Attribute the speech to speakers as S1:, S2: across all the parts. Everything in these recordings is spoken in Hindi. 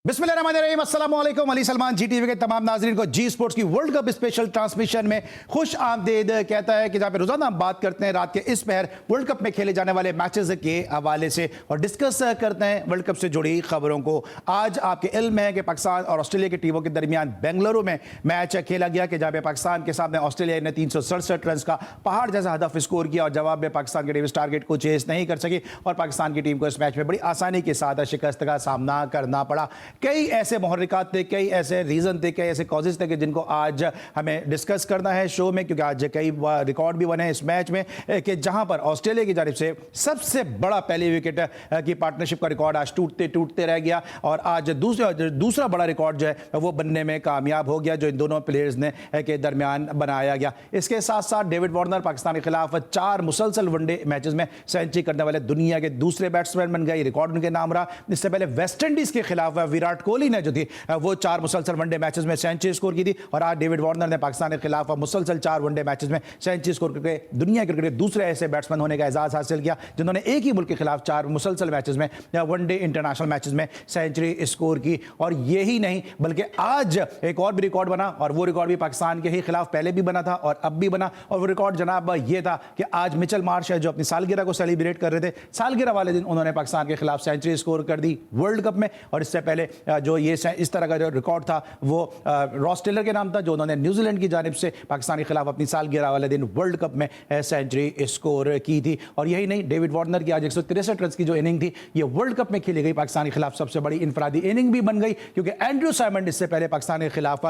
S1: बिस्मिल्लाहिर्रहमानिर्रहीम, अस्सलाम वालेकुम। अली सलमान जी टीवी के तमाम नाज़रीन को जी स्पोर्ट्स की वर्ल्ड कप स्पेशल ट्रांसमिशन में खुश आमदीद कहता है कि जहाँ पे रोजाना हम बात करते हैं रात के इस पहर वर्ल्ड कप में खेले जाने वाले मैचेस के हवाले से और डिस्कस करते हैं वर्ल्ड कप से जुड़ी खबरों को। आज आपके इल्म है कि पाकिस्तान और ऑस्ट्रेलिया की टीमों के दरमियान बेंगलुरु में मैच खेला गया कि जहाँ पे पाकिस्तान के सामने ऑस्ट्रेलिया ने 367 रन का पहाड़ जैसा हदफ स्कोर किया और जवाब में पाकिस्तान की टीम इस टारगेट को चेस नहीं कर सकी और पाकिस्तान की टीम को इस मैच में बड़ी आसानी के साथ शिकस्त का सामना करना पड़ा। कई ऐसे मुहर्रिकात थे, कई ऐसे रीज़न थे, कई ऐसे कॉजेज थे कि जिनको आज हमें डिस्कस करना है शो में, क्योंकि आज कई रिकॉर्ड भी बने हैं इस मैच में कि जहां पर ऑस्ट्रेलिया की जानिब से सबसे बड़ा पहली विकेट की पार्टनरशिप का रिकॉर्ड आज टूटते टूटते रह गया और आज दूसरा बड़ा रिकॉर्ड जो है वो बनने में कामयाब हो गया जो इन दोनों प्लेयर्स ने के दरमियान बनाया गया। इसके साथ साथ डेविड वार्नर पाकिस्तान के खिलाफ 4 मुसलसल वनडे मैचेस में सेंचुरी करने वाले दुनिया के दूसरे बैट्समैन बन गए, रिकॉर्ड उनके नाम रहा। इससे पहले वेस्ट इंडीज के खिलाफ विराट कोहली ने जो थी वो 4 मुसलसल वनडे मैचेस में सेंचुरी स्कोर की थी और आज डेविड वार्नर ने पाकिस्तान के खिलाफ मुसलसल 4 वनडे मैचेस में सेंचुरी स्कोर करके दुनिया क्रिकेट के दूसरे ऐसे बैट्समैन होने का एजाज हासिल किया जिन्होंने एक ही मुल्क के खिलाफ 4 मुसलसल मैचेस में वनडे इंटरनेशनल मैचेस में सेंचुरी स्कोर की। और यही नहीं बल्कि आज एक और भी रिकॉर्ड बना और वो रिकॉर्ड भी पाकिस्तान के ही खिलाफ पहले भी बना था और अब भी बना और वो रिकॉर्ड जनाब ये था कि आज मिचेल मार्श है जो अपनी सालगिरह को सेलिब्रेट कर रहे थे, सालगिरह वाले दिन उन्होंने पाकिस्तान के खिलाफ सेंचुरी स्कोर कर दी वर्ल्ड कप में। और इससे पहले जो ये इस तरह का जो रिकॉर्ड था वो रॉस टेलर के नाम था जो उन्होंने न्यूजीलैंड की जानिब से पाकिस्तान के खिलाफ अपनी सालगिरह वाले दिन वर्ल्ड कप में सेंचुरी स्कोर की थी। और यही नहीं, डेविड वार्नर की आज 163 रन की जो इनिंग थी ये वर्ल्ड कप में खेली गई पाकिस्तान के खिलाफ सबसे बड़ी इनफरादी इनिंग भी बन गई, क्योंकि एंड्रू साइमंड इससे पहले पाकिस्तान के खिलाफ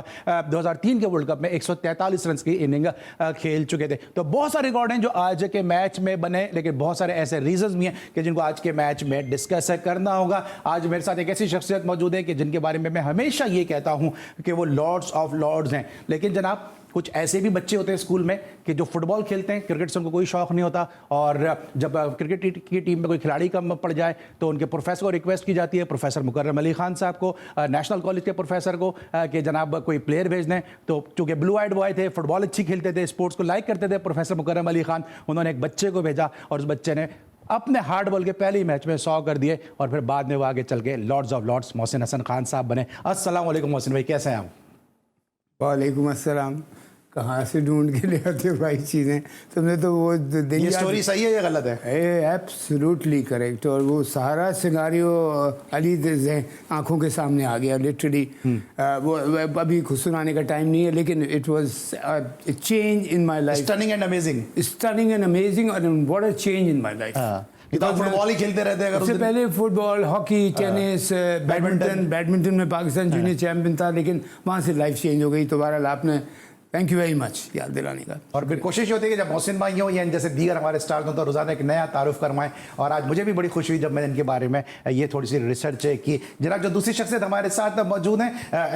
S1: 2003 के वर्ल्ड कप में 143 रन की इनिंग खेल चुके थे। तो बहुत सारे रिकॉर्ड हैं जो आज के मैच में बने, लेकिन बहुत सारे ऐसे रीजंस भी हैं कि जिनको आज के मैच में डिस्कस करना होगा। आज मेरे साथ एक ऐसी शख्सियत मौजूद है कि जिनके बारे में मैं हमेशा ये कहता हूं कि वो लॉर्ड्स ऑफ लॉर्ड्स हैं, लेकिन जनाब कुछ ऐसे भी बच्चे होते हैं स्कूल में कि जो फुटबॉल खेलते हैं, क्रिकेट से उनको कोई शौक नहीं होता और जब क्रिकेट की टीम में कोई खिलाड़ी कम पड़ जाए तो उनके प्रोफेसर को रिक्वेस्ट की जाती है, प्रोफेसर मुकर्रम अली खान साहब को, नेशनल कॉलेज के प्रोफेसर को कि जनाब कोई प्लेयर भेज दें। तो चूंकि ब्लू आइड बॉय थे, फुटबॉल अच्छी खेलते थे, स्पोर्ट्स को लाइक करते थे प्रोफेसर मुकर्रम अली खान, उन्होंने एक बच्चे को भेजा और उस बच्चे ने अपने हार्ड बॉल के पहले ही मैच में 100 कर दिए और फिर बाद में वो आगे चल के lords of lords Mohsin Hasan Khan साहब बने। अस्सलाम वालेकुम मोहसिन भाई, कैसे हैं आप?
S2: वालेकुम अस्सलाम। कहाँ से ढूंढ के ले आते हो भाई चीज़ें? तुमने तो वो
S1: ये स्टोरी सही है या गलत है?
S2: Absolutely correct. और वो सारा सिनारियो अली आंखों के सामने आ गया लिटरली। वो अभी खुद सुनाने का टाइम नहीं है, लेकिन it was change in my life,
S1: stunning and amazing
S2: और what a change in my life.
S1: तो फुटबॉल ही खेलते रहते हैं?
S2: सबसे पहले फुटबॉल, हॉकी, टेनिस, बैडमिंटन में पाकिस्तान जूनियर चैंपियन था, लेकिन वहाँ से लाइफ चेंज हो गई। तो बहरहाल आपने थैंक यू वेरी मच याद दिलाने का।
S1: और फिर कोशिश होती है कि जब मोहसिन भाई हों या जैसे दीगर हमारे स्टार्स हों तो रोज़ाना एक नया तारुफ करवाएं। और आज मुझे भी बड़ी खुशी हुई जब मैंने इनके बारे में ये थोड़ी सी रिसर्च की। जनाब जो दूसरी शख्सियत हमारे साथ मौजूद हैं,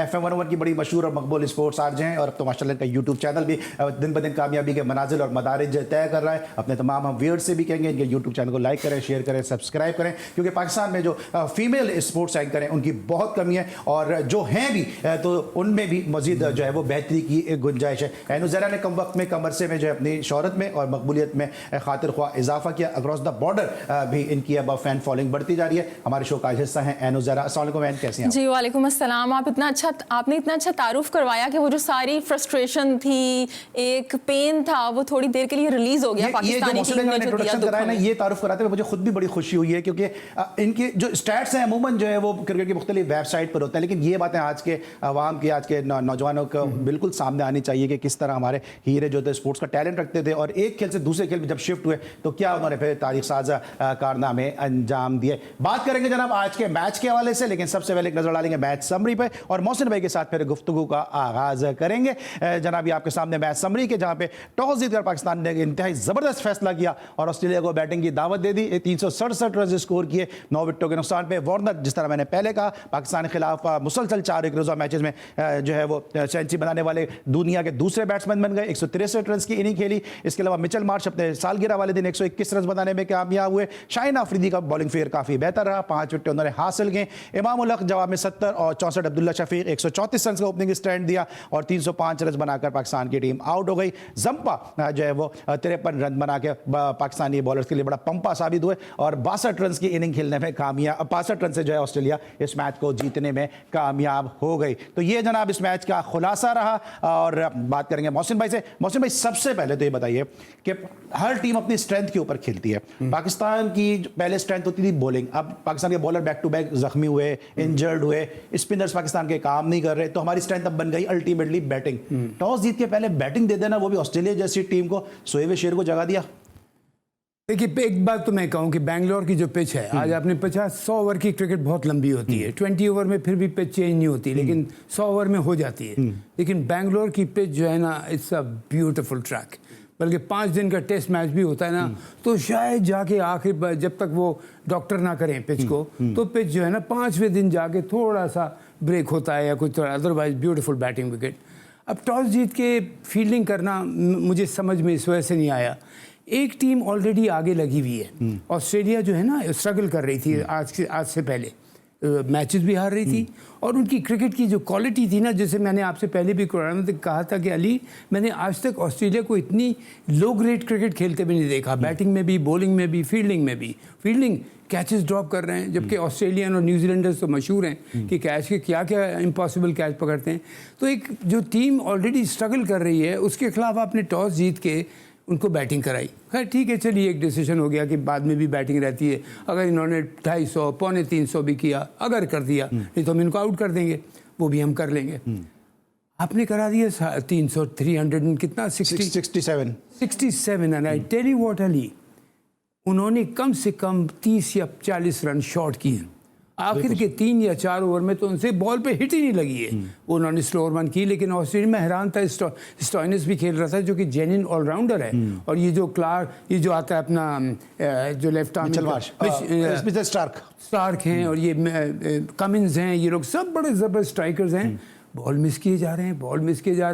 S1: FM 101 की बड़ी मशहूर और मकबूल स्पोर्ट्स आरजे हैं और अब तो माशाल्लाह का यूट्यूब चैनल भी दिन ब दिन कामयाबी के मनाजिल और मदारिज तय कर रहा है। अपने तमाम हम व्यूअर्स से भी कहेंगे इनके यूट्यूब चैनल को लाइक करें, शेयर करें, सब्सक्राइब करें, क्योंकि पाकिस्तान में जो फीमेल स्पोर्ट्स एंकर हैं उनकी बहुत कमी है और जो हैं भी तो उनमें भी मजीद जो है वो बेहतरी की गुंजाइश है। एनुज़रा ने कम वक्त में कम अरसे में जो है अपनी शोहरत में और मकबूलियत में खातिर ख्वाह इजाफा किया। अक्रॉस द बॉर्डर भी इनकी अब फैन फॉलोइंग बढ़ती जा रही है। हमारे शो का हिस्सा है एनुज़रा। अस्सलाम वालेकुम एन, कैसे हैं?
S3: जी वालेकुम अस्सलाम। आपने इतना अच्छा तारुफ करवाया कि वो जो सारी फ्रस्ट्रेशन थी, एक पेन था, वो थोड़ी देर के लिए रिलीज हो गया। पाकिस्तानी टीम ने जो दिया दुख हमें,
S1: ये तारुफ कराते हुए मुझे खुद भी बड़ी खुशी हुई है, क्योंकि इनके जो स्टैट्स हैं अमूमन जो है वो क्रिकेट की मुख्तलिफ वेबसाइट पर होते हैं, लेकिन ये बातें आज के अवाम की, आज के नौजवानों को बिल्कुल सामने आनी चाहिए कि किस तरह हमारे हीरे जो थे स्पोर्ट्स का टैलेंट रखते थे और एक खेल से दूसरे खेल में जब शिफ्ट हुए तो क्या उन्होंने फिर तारीख साज कारनामे अंजाम दिए। बात करेंगे जनाब आज के मैच के हवाले से, लेकिन सबसे पहले एक नजर डालेंगे मैच समरी पे और मोहसिन भाई के साथ फिर गुफ्तगू का आगाज करेंगे। जनाब ये आपके सामने मैच समरी के, जहां पे टॉस जीतकर पाकिस्तान ने इंतहाई जबरदस्त फैसला किया और ऑस्ट्रेलिया को बैटिंग की दावत दे दी। 367 रन स्कोर किए 9 विकेटों के नुकसान पे। वार्नर जिस तरह मैंने पहले कहा पाकिस्तान के खिलाफ मुसलसल 4 एक रोजा मैचेस में जो है वो सेंचुरी बनाने वाले दुनिया दुनिया के दूसरे बैट्समैन बन गए, 163 रन की इनिंग खेली। इसके अलावा मिचेल मार्श अपने सालगिरह वाले दिन 121 रन बनाने में कामयाब हुए। शाहीन अफरीदी का बॉलिंग फेयर काफी बेहतर रहा, 5 विकेट उन्होंने हासिल किए। इमाम उल हक जवाब में 70 और 64, अब्दुल्ला शफीक 134 रन का ओपनिंग स्टैंड दिया और 305 रन बनाकर पाकिस्तान की टीम आउट हो गई। जंपा जो है वो 53 रन बना के पाकिस्तानी बॉलर्स के लिए बड़ा पंपा साबित हुए और 62 रन की इनिंग खेलने में कामयाब, 65 रन से जो है ऑस्ट्रेलिया इस मैच को जीतने में कामयाब हो गई। तो ये जनाब इस मैच का खुलासा रहा। और बात करेंगे मोहसिन भाई से। मोहसिन भाई, सबसे पहले तो ये बताइए कि हर टीम अपनी स्ट्रेंथ के ऊपर खेलती है। पाकिस्तान की पहले स्ट्रेंथ होती थी बॉलिंग, अब पाकिस्तान के बॉलर बैक टू बैक जख्मी हुए, इंजर्ड हुए, स्पिनर्स पाकिस्तान के काम नहीं कर रहे, तो हमारी स्ट्रेंथ अब बन गई अल्टीमेटली बैटिंग। टॉस जीत के पहले बैटिंग दे देना, वो भी ऑस्ट्रेलिया जैसी टीम को, शोएब शेर को जगा दिया।
S2: देखिए, एक बात तो मैं कहूँ कि बैंगलोर की जो पिच है, आज आपने 50-100 ओवर की क्रिकेट बहुत लंबी होती है, 20 ओवर में फिर भी पिच चेंज नहीं होती, लेकिन 100 ओवर में हो जाती है। लेकिन बैंगलोर की पिच जो है ना, इट्स अ ब्यूटीफुल ट्रैक। बल्कि 5 दिन का टेस्ट मैच भी होता है ना, तो शायद जाके आखिर जब तक वो डॉक्टर ना करें पिच को, तो पिच जो है ना 5वें दिन जाके थोड़ा सा ब्रेक होता है या कुछ, अदरवाइज ब्यूटीफुल बैटिंग विकेट। अब टॉस जीत के फील्डिंग करना मुझे समझ में इस वजह से नहीं आया। एक टीम ऑलरेडी आगे लगी हुई है, ऑस्ट्रेलिया जो है ना स्ट्रगल कर रही थी आज से पहले, मैचेस भी हार रही थी और उनकी क्रिकेट की जो क्वालिटी थी ना, जैसे मैंने आपसे पहले भी कुरान में कहा था कि अली, मैंने आज तक ऑस्ट्रेलिया को इतनी लो ग्रेड क्रिकेट खेलते भी नहीं देखा, बैटिंग में भी, बॉलिंग में भी, फील्डिंग में भी। फील्डिंग कैचेस ड्रॉप कर रहे हैं, जबकि ऑस्ट्रेलियन और न्यूजीलैंडर्स तो मशहूर हैं कि कैच के क्या क्या इम्पॉसिबल कैच पकड़ते हैं। तो एक जो टीम ऑलरेडी स्ट्रगल कर रही है, उसके खिलाफ आपने टॉस जीत के उनको बैटिंग कराई। खैर ठीक है, चलिए एक डिसीजन हो गया कि बाद में भी बैटिंग रहती है। अगर इन्होंने 250, 250 भी किया, अगर कर दिया, नहीं तो हम इनको आउट कर देंगे, वो भी हम कर लेंगे। आपने करा दिया 300, 300 कितना, 67। And I tell you what Ali, उन्होंने कम से कम 30 या 40 रन शॉर्ट किए। आखिर के 3 या 4 ओवर में तो उनसे बॉल पे हिट ही नहीं लगी है। उन्होंने स्लो ओवर 1 की, लेकिन ऑस्ट्रेलिया में हैरान था, स्टॉइनिस भी खेल रहा था जो कि जेन्युइन ऑलराउंडर है। और ये जो क्लार्क, ये जो आता है अपना जो लेफ्ट आर्म स्टार्क हैं, और ये कमिंस हैं, ये लोग सब बड़े जबरदस्त स्ट्राइकर्स हैं। बॉल मिस किए जा रहे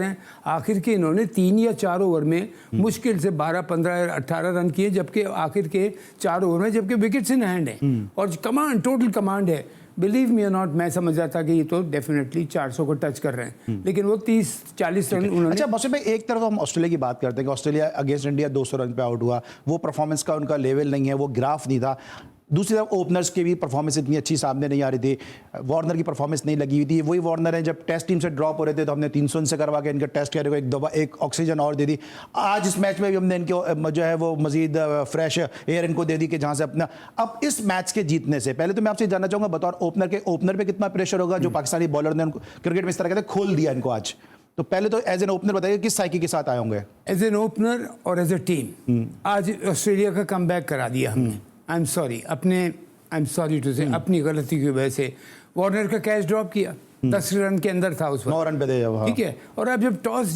S2: हैं। आखिर के इन्होंने 3 या 4 ओवर में मुश्किल से 12, 15, 18 रन किए, जबकि आखिर के 4 ओवर में, जबकि विकेट्स इन हैंड है और कमांड, टोटल कमांड है। बिलीव मी और नॉट, मैं समझ रहा था कि ये तो डेफिनेटली 400 को टच कर रहे हैं, लेकिन वो 30-40 रन उन्होंने।
S1: अच्छा मौसम भाई, एक तरफ हम ऑस्ट्रेलिया की बात करते हैं कि ऑस्ट्रेलिया अगेंस्ट इंडिया 200 रन पे आउट हुआ, वो परफॉर्मेंस का उनका लेवल नहीं है, वो ग्राफ नहीं था। दूसरी तरफ ओपनर्स की भी परफॉर्मेंस इतनी अच्छी सामने नहीं आ रही थी, वार्नर की परफॉर्मेंस नहीं लगी हुई थी। वही वार्नर है, जब टेस्ट टीम से ड्रॉप हो रहे थे तो हमने 300 से करवा के इनका टेस्ट कैरियर को एक दफा एक ऑक्सीजन और दे दी। आज इस मैच में भी हमने इनको जो है वो मजीद फ्रेश एयर इनको दे दी कि जहाँ से अपना, अब इस मैच के जीतने से पहले तो मैं आपसे जानना चाहूँगा बतौर ओपनर के, ओपनर पर कितना प्रेशर होगा जो पाकिस्तानी बॉलर ने उनको क्रिकेट में इस तरह कहते हैं खोल दिया इनको आज। तो पहले तो एज एन ओपनर बताइए किस साइकी के साथ आए होंगे?
S2: एज एन ओपनर और एज ए टीम आज ऑस्ट्रेलिया का कमबैक करा दिया हमने। आई एम सॉरी टू से अपनी गलती की वजह से वार्नर का कैच ड्रॉप किया, 10 रन के अंदर था उस वक्त,
S1: 9 रन पे दे,
S2: ठीक है। और अब जब टॉस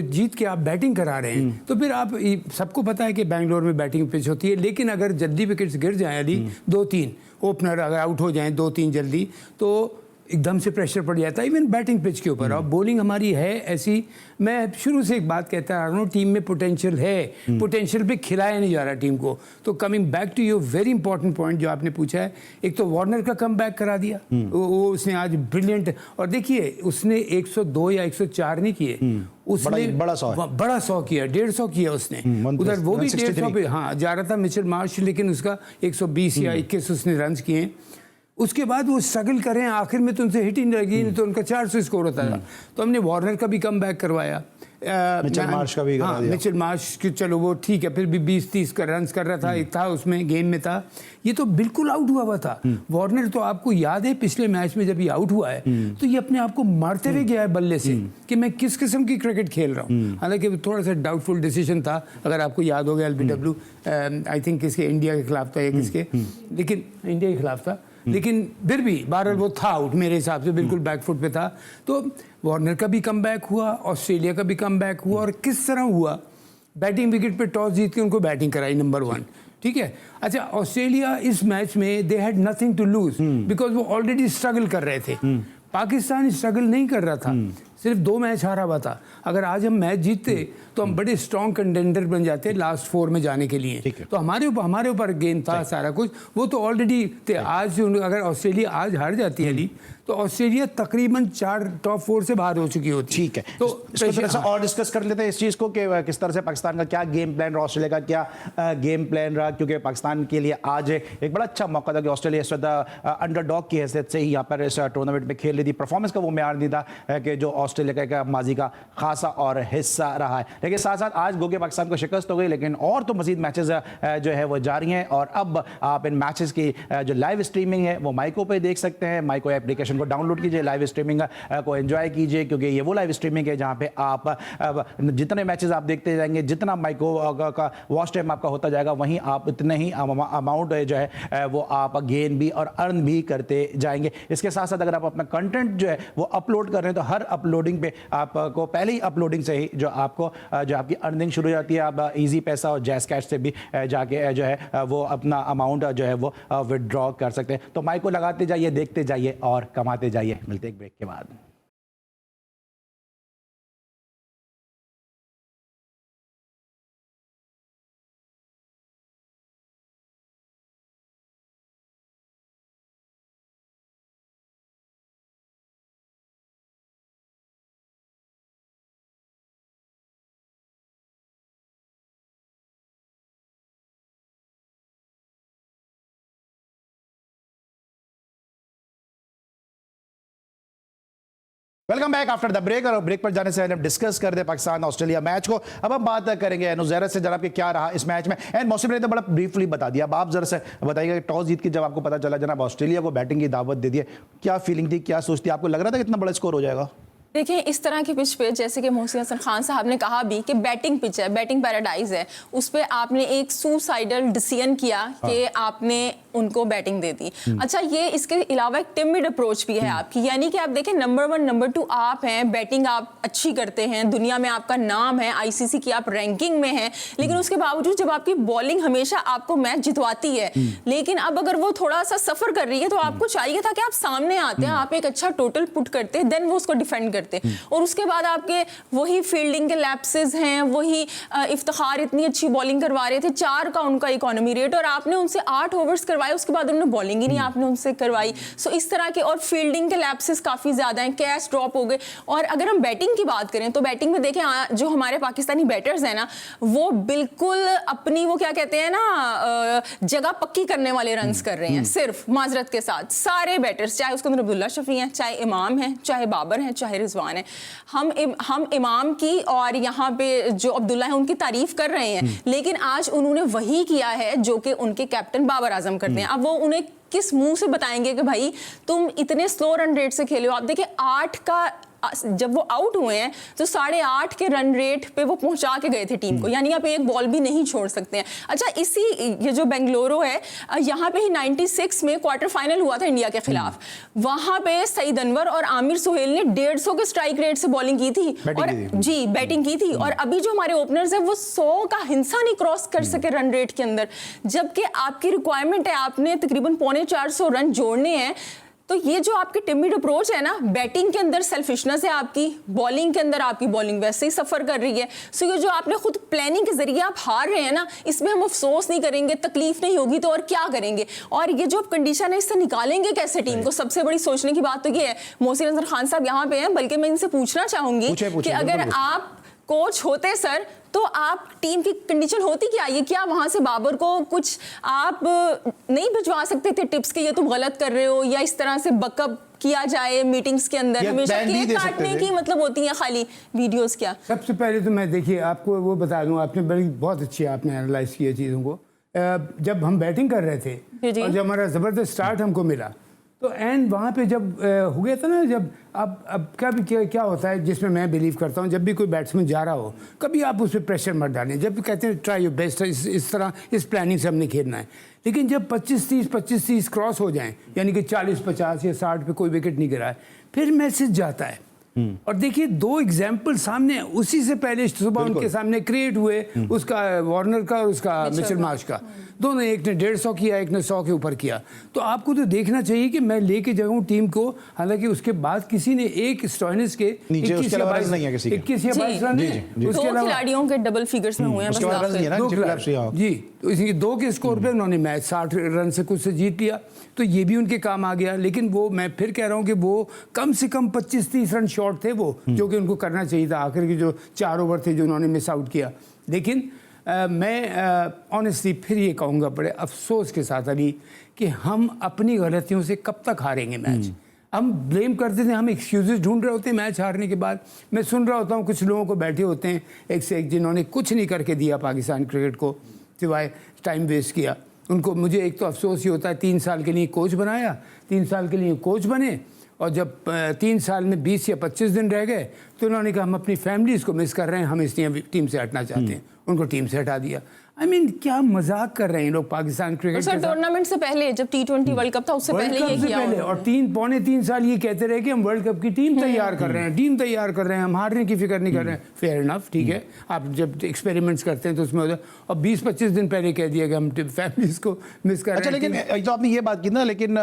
S2: जीत के आप बैटिंग करा रहे हैं, तो फिर आप सबको पता है कि बैंगलोर में बैटिंग पिच होती है, लेकिन अगर जल्दी विकेट्स गिर जाए अली, 2-3 ओपनर अगर आउट हो जाएं 2-3 जल्दी, तो एकदम से प्रेशर पड़ जाता है इवन बैटिंग पिच के ऊपर। और बॉलिंग हमारी है ऐसी, मैं शुरू से एक बात कहता आ रहा हूँ, टीम में पोटेंशियल है, पोटेंशियल पे खिलाया नहीं जा रहा टीम को। तो coming back to your very important point जो आपने पूछा है, एक तो वार्नर का कम बैक करा दिया, वो उसने आज ब्रिलियंट। और देखिए उसने 102 या 104 नहीं किए, उसने बड़ा 100 किया, 150 किया उसने उधर, वो भी 150 पे हाँ जा रहा था मिचेल मार्श, लेकिन उसका 120 या 21 उसने रन किए। उसके बाद वो स्ट्रगल करें, आखिर में तो उनसे हिट ही नहीं लगी, नहीं तो उनका 400 स्कोर होता था। तो हमने वार्नर का भी कम बैक करवाया,
S1: मिचेल मार्श का भी
S2: हाँ, मिचेल मार्श की चलो वो ठीक है, फिर भी 20-30 का रन कर रहा था, एक था उसमें गेम में था। ये तो बिल्कुल आउट हुआ था वार्नर। तो आपको याद है पिछले मैच में जब ये आउट हुआ है, तो ये अपने आप को मारते हुए गया है बल्ले से कि मैं किस किस्म की क्रिकेट खेल रहा हूँ। हालांकि थोड़ा सा डाउटफुल डिसीजन था, अगर आपको याद हो गया, LBW आई थिंक किसके, इंडिया के खिलाफ था या किसके, लेकिन इंडिया के खिलाफ था, लेकिन फिर भी बहरहाल वो था आउट, मेरे हिसाब से बिल्कुल बैकफुट पे था। तो वार्नर का भी कम बैक हुआ, ऑस्ट्रेलिया का भी कम बैक हुआ। और किस तरह हुआ, बैटिंग विकेट पे टॉस जीत के उनको बैटिंग कराई, नंबर 1, ठीक है। अच्छा, ऑस्ट्रेलिया इस मैच में they had nothing to lose because वो ऑलरेडी स्ट्रगल कर रहे थे। पाकिस्तान स्ट्रगल नहीं कर रहा था, सिर्फ 2 मैच हारा हुआ था। अगर आज हम मैच जीतते तो हम बड़े स्ट्रॉन्ग कंटेंडर बन जाते लास्ट 4 में जाने के लिए। तो हमारे ऊपर गेम था सारा कुछ, वो तो ऑलरेडी थे। आज अगर ऑस्ट्रेलिया आज हार जाती है लीग तो ऑस्ट्रेलिया तकरीबन 4 टॉप 4 से बाहर हो चुकी होती।
S1: ठीक है,
S2: तो
S1: इसको थोड़ा सा और डिस्कस कर लेते हैं इस चीज़ को कि किस तरह से पाकिस्तान का क्या गेम प्लान रहा, ऑस्ट्रेलिया का क्या गेम प्लान रहा, क्योंकि पाकिस्तान के लिए आज एक बड़ा अच्छा मौका था कि ऑस्ट्रेलिया इस वक्त अंडरडॉग की हैसियत से ही यहाँ पर इस टूर्नामेंट में खेल रही थी। परफॉर्मेंस का वो म्यार नहीं था कि जो ऑस्ट्रेलिया का माजी का खासा और हिस्सा रहा है, लेकिन साथ साथ आज गो के पाकिस्तान को शिकस्त हो गई, लेकिन और तो मजीद मैचेस जो है वो जारी हैं। और अब आप इन मैचेस की जो लाइव स्ट्रीमिंग है वो माइको पे देख सकते हैं। माइको एप्लीकेशन को डाउनलोड कीजिए, लाइव स्ट्रीमिंग को एंजॉय कीजिए, क्योंकि ये वो लाइव स्ट्रीमिंग है जहाँ पे आप जितने मैचेस आप देखते जाएंगे, जितना माइको का वॉच टाइम आपका होता जाएगा, वहीं आप इतने ही अमाउंट जो है वो आप गेन भी और अर्न भी करते जाएंगे। इसके साथ साथ अगर आप अपना कंटेंट जो है वो अपलोड कर रहे हैं तो हर अपलोडिंग पे आपको पहले ही अपलोडिंग से ही जो आपकी अर्निंग शुरू हो जाती है। आप इजी पैसा और जैस कैश से भी जाके जो है वो अपना अमाउंट जो है वो विदड्रॉ कर सकते हैं। तो माइको लगाते जाइए, देखते जाइए और कमाते जाइए। मिलते हैं एक ब्रेक के बाद। Welcome back after the break. और ब्रेक पर जाने से हम डिस्कस कर दे पाकिस्तान ऑस्ट्रेलिया मैच को। अब हम बात करेंगे नुज़ैरत से जनाब कि क्या रहा इस मैच में। एंड मौसम ने तो बड़ा ब्रीफली बता दिया। अब आप जरा से बताइएगा कि टॉस जीत के जब आपको पता चला जनाब ऑस्ट्रेलिया को बैटिंग की दावत दे दी है, क्या फीलिंग थी, क्या सोचती, आपको लग रहा था कि इतना बड़ा स्कोर हो जाएगा?
S3: देखिए, इस तरह की पिच पे जैसे कि मोहसिन हसन खान साहब ने कहा भी कि बैटिंग पिच है, बैटिंग पैराडाइज है, उस पे आपने एक सुसाइडल डिसीजन किया कि आपने उनको बैटिंग दे दी। अच्छा, ये इसके अलावा एक टिमिड अप्रोच भी है आपकी, यानी कि आप देखें नंबर 1 नंबर 2 आप हैं, बैटिंग आप अच्छी करते हैं, दुनिया में आपका नाम है, आईसीसी की आप रैंकिंग में हैं, लेकिन उसके बावजूद जब आपकी बॉलिंग हमेशा आपको मैच जितवाती है, लेकिन अब अगर वो थोड़ा सा सफर कर रही है तो आपको चाहिए था कि आप सामने आते हैं, आप एक अच्छा टोटल पुट करते, देन वो उसको डिफेंड करते। और उसके बाद आपके वही फील्डिंग के लैप्सेस हैं, वही इफ्तिखार इतनी अच्छी बॉलिंग करवा रहे थे, 4 का उनका इकोनॉमी रेट, और आपने उनसे 8 ओवर्स करवाए, उसके बाद उन्होंने बॉलिंग ही नहीं आपने उनसे करवाई। सो इस तरह के और फील्डिंग के लैप्सेस काफी ज्यादा हैं, कैच ड्रॉप हो गए। और अगर हम बैटिंग की बात करें तो बैटिंग में देखें जो हमारे पाकिस्तानी बैटर्स हैं ना, वो बिल्कुल अपनी वो क्या कहते हैं ना जगह पक्की करने वाले रन्स कर रहे हैं, सिर्फ माजरत के साथ सारे बैटर्स, चाहे उसके अंदर अब्दुल्ला शफी हैं, चाहे इमाम हैं, चाहे बाबर हैं, चाहे रिजवान है। हम इमाम की और यहाँ पे जो अब्दुल्ला है उनकी तारीफ कर रहे हैं, लेकिन आज उन्होंने वही किया है जो कि उनके कैप्टन बाबर आजम करते हैं। अब वो उन्हें किस मुंह से बताएंगे कि भाई तुम इतने स्लो रन रेट से खेले हो? आप देखिए 8 का जब वो आउट हुए हैं तो 8.5 के रन रेट पे वो पहुंचा के गए थे टीम को, यानी आप एक बॉल भी नहीं छोड़ सकते हैं। अच्छा, इसी ये जो बेंगलुरु है, यहाँ पे ही 96 में क्वार्टर फाइनल हुआ था इंडिया के खिलाफ, वहां पे सईद अनवर और आमिर सुहेल ने 150 के स्ट्राइक रेट से बॉलिंग की थी, और जी बैटिंग की थी। और अभी जो हमारे ओपनर्स है वो 100 का हिंसा नहीं क्रॉस कर सके रन रेट के अंदर, जबकि आपकी रिक्वायरमेंट है आपने तकरीबन 450 रन जोड़ने हैं। तो ये जो आपकी टिमिड अप्रोच है ना, बैटिंग के अंदर सेल्फिशनेस है आपकी, बॉलिंग के अंदर आपकी बॉलिंग वैसे ही सफर कर रही है। सो ये जो आपने खुद प्लानिंग के जरिए आप हार रहे हैं ना, इसमें हम अफसोस नहीं करेंगे, तकलीफ नहीं होगी तो और क्या करेंगे? और ये जो कंडीशन है इससे निकालेंगे कैसे टीम को? सबसे बड़ी सोचने की बात तो ये है। मोहसिन हसन खान साहब यहाँ पे हैं, बल्कि मैं इनसे पूछना चाहूंगी कि अगर आप कोच होते सर तो आप टीम की कंडीशन होती क्या? ये क्या वहां से बाबर को कुछ आप नहीं भिजवा सकते थे टिप्स के ये तुम गलत कर रहे हो, या इस तरह से बकअप किया जाए मीटिंग्स के अंदर? हमेशा केक काटने की मतलब होती है खाली वीडियोस क्या?
S2: सबसे पहले तो मैं देखिए आपको वो बता दूं, आपने बहुत अच्छी आपने एनालाइज किया चीज़ों को। जब हम बैटिंग कर रहे थे और जब हमारा ज़बरदस्त स्टार्ट हमको मिला तो एंड वहाँ पे जब हो गया था ना, जब अब क्या होता है जिसमें मैं बिलीव करता हूँ, जब भी कोई बैट्समैन जा रहा हो कभी आप उस पर प्रेशर मत डालें। जब भी कहते हैं ट्राई योर बेस्ट, इस तरह इस प्लानिंग से हमने खेलना है, लेकिन जब 25-30 क्रॉस हो जाएं, यानी कि 40-50 या 60 पे कोई विकेट नहीं गिरा है, फिर मैसेज जाता है और देखिए दो एग्जाम्पल सामने उसी से पहले सुबह उनके सामने क्रिएट हुए, उसका वार्नर का और उसका मिचेल मार्श का, दोनों, एक ने 150 किया, एक ने 100 के ऊपर किया। तो आपको तो देखना चाहिए कि मैं लेके जाऊं टीम को, हालांकि उसके बाद किसी ने एक स्टोइनिस के 21 या 22
S1: नहीं है किसी के।
S2: 21 या 22 रन है,
S3: दो खिलाड़ियों के डबल फिगर्स में हुए हैं बस
S2: जी, तो इसी दो के स्कोर पे उन्होंने मैच 60 रन से कुछ से जीत लिया, तो ये भी उनके काम आ गया। लेकिन वो, मैं फिर कह रहा हूँ कि वो कम से कम 25-30 रन शॉर्ट थे वो, जो कि उनको करना चाहिए था। आखिर के जो 4 ओवर थे जो उन्होंने मिस आउट किया। लेकिन मैं ऑनेस्टली फिर ये कहूँगा बड़े अफसोस के साथ अली कि हम अपनी गलतियों से कब तक हारेंगे मैच। हम ब्लेम करते थे, हम एक्सक्यूजेस ढूंढ रहे होते हैं मैच हारने के बाद। मैं सुन रहा होता हूँ कुछ लोगों को बैठे होते हैं एक से एक, जिन्होंने कुछ नहीं करके दिया पाकिस्तान क्रिकेट को सिवाय टाइम वेस्ट किया। उनको, मुझे एक तो अफसोस ही होता है, 3 साल के लिए कोच बनाया, 3 साल के लिए कोच बने, और जब 3 साल में 20 या 25 दिन रह गए तो उन्होंने कहा हम अपनी फैमिलीज़ को मिस कर रहे हैं, हम इसलिए टीम से हटना चाहते हैं। उनको टीम से हटा दिया। आई मीन क्या मजाक कर रहे हैं लोग पाकिस्तान क्रिकेट के साथ।
S3: टूर्नामेंट से पहले, जब T20 वर्ल्ड कप था उससे पहले ये किया
S2: पहले, और 3-3.25 साल ये कहते रहे कि हम वर्ल्ड कप की टीम तैयार कर रहे हैं, टीम तैयार कर रहे हैं, हम हारने की फिक्र नहीं कर रहे हैं। फेयर इनफ, ठीक है, आप जब एक्सपेरिमेंट्स करते हैं तो उसमें होता है। और 20-25 दिन पहले कह दिया कि हम फैमिलीज को मिस कर रहे हैं।
S1: अच्छा, लेकिन जो आपने ये बात की ना, लेकिन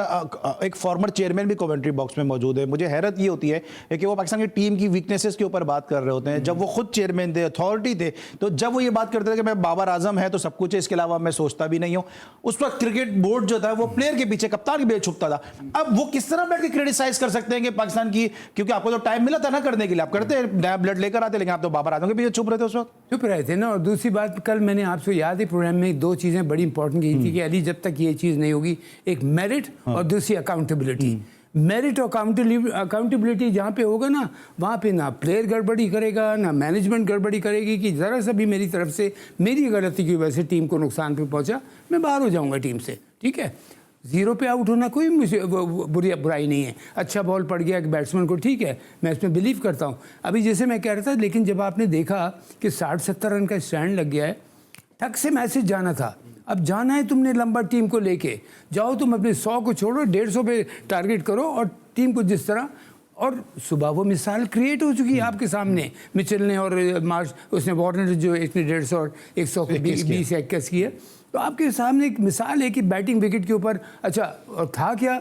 S1: एक फॉर्मर चेयरमैन भी कमेंट्री बॉक्स में मौजूद है। मुझे हैरत ये होती है कि वो पाकिस्तान की टीम की वीकनेसेस के ऊपर बात कर रहे होते हैं, जब वो खुद चेयरमैन थे, अथॉरिटी थे। तो जब वो ये बात करते थे कि मैं बाबर आजम है तो सब कुछ है, इसके अलावा मैं सोचता भी नहीं हूं, उस वक्त क्रिकेट बोर्ड जो था वो प्लेयर के पीछे, कप्तान के पीछे छुपता था। अब वो किस तरह बैठ के क्रिटिसाइज कर सकते हैं कि पाकिस्तान की, क्योंकि आपको तो टाइम मिला था ना करने के लिए, आप करते नया ब्लड लेकर आते, लेकिन आप तो बाबर आजम के पीछे छुप रहे थे उस वक्त।
S2: चुप रहे थे ना। और दूसरी बात, कल मैंने आपसे याद है प्रोग्राम में 2 चीजें बड़ी इंपॉर्टेंट की थी कि अली जब तक ये चीज नहीं होगी, एक मेरिट और दूसरी अकाउंटेबिलिटी। मेरिट और अकाउंटेबिलिटी जहाँ पे होगा ना, वहाँ पे ना प्लेयर गड़बड़ी करेगा, ना मैनेजमेंट गड़बड़ी करेगी कि ज़रा सा भी मेरी तरफ से, मेरी गलती की वजह से टीम को नुकसान पे पहुँचा, मैं बाहर हो जाऊँगा टीम से, ठीक है। 0 पे आउट होना कोई मुझे बुराई नहीं है। अच्छा बॉल पड़ गया एक बैट्समैन को, ठीक है, मैं इसमें बिलीव करता हूँ। अभी जैसे मैं कह रहा था, लेकिन जब आपने देखा कि 60-70 रन का स्टैंड लग गया है, ठक से मैसेज जाना था। अब जाना है तुमने लंबा टीम को लेके, जाओ तुम अपने 100 को छोड़ो, 150 पे टारगेट करो और टीम को जिस तरह। और सुबह वो मिसाल क्रिएट हो चुकी है आपके सामने, मिचेल ने और मार्श, उसने वार्नर जो एक ने 150 और 120 या 21 की है। तो आपके सामने एक मिसाल है कि बैटिंग विकेट के ऊपर। अच्छा, और था क्या,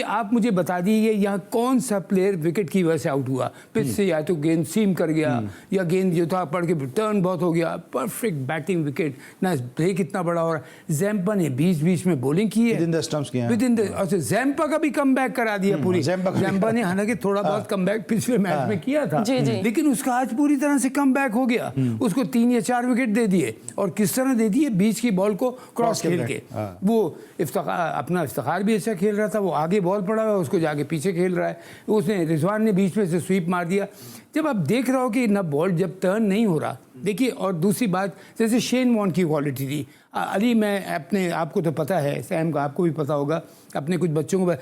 S2: आप मुझे बता दीजिए यहाँ कौन सा प्लेयर विकेट की वजह से आउट हुआ। पिच से या तो गेंद सीम कर गया या गेंद जो था पड़ के टर्न बहुत हो गया, परफेक्ट बैटिंग विकेट, ना ब्रेक इतना बड़ा हो रहा है। जैम्पा ने बीच में बॉलिंग की है, अच्छा जैम्पा का भी कम बैक करा दिया पूरी। जैम्पा ने हालांकि थोड़ा बहुत कम बैक पिछले मैच में किया था, लेकिन उसका आज पूरी तरह से कम बैक हो गया। उसको 3 या 4 विकेट दे दिए, और किस तरह दे दिए, बीच की बॉल को क्रॉस खेल के। वो अपना इफ्तिखार भी अच्छा खेल रहा था, वो आगे बॉल पड़ा हुआ है, उसको जाके पीछे खेल रहा है। उसने, रिजवान ने बीच में से स्वीप मार दिया। जब आप देख रहे हो कि ना बॉल जब टर्न नहीं हो रहा, देखिए। और दूसरी बात, जैसे शेन वॉर्न की क्वालिटी थी अली, मैं अपने, आपको तो पता है, सैम का आपको भी पता होगा, अपने कुछ बच्चों को,